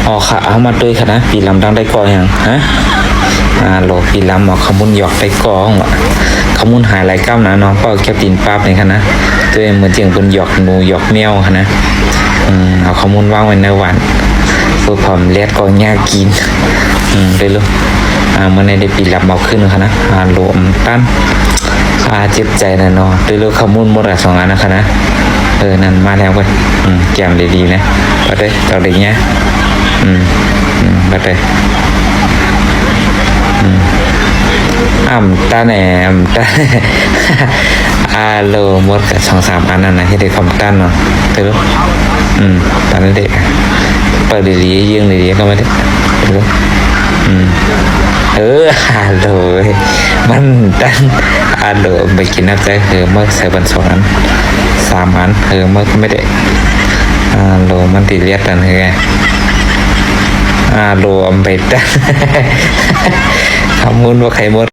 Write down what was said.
อ๋อค่ะเอามาด้วยค่ะนะปีลำดังได้ก่อยังฮะโลปีลำขมุนหยอกได้ก่อขมุนหายไรก้ามนะน้องเป้าแคปตินปั๊บเลยค่ะนะตัวเองเหมือนเจียงบนหยอกหนูหยอกแมวค่ะนะเอาขมุนว่างไว้ในวันเพื่อความเล็ดก็ยากกินได้เลยเมื่อในได้ปีลำเบาขึ้นค่ะนะโลมตั้นเจ็บใจนะเนาะได้เลยขมุนหมดละ2 อันนะคะนะนั่นมาแล้วเว้ยแกมดีๆนะไปเลยเราได้เงี้ยบัดเลยตาแหนตาโลหมดกับ2-3 อันนั่นนะที่ได้คำตั้นเนาะเตือตอนนั้นเด็กเปิดดีๆยื่งดีๆก็ไม่ได้เตือโลมันตั้นโลไปกินน้ำใจเมื่อใส่บัน2 อัน3 อันเมื่อไม่ได้โลมันติเลียดกันโลอมไปตั้นขมุนว่าใครหมด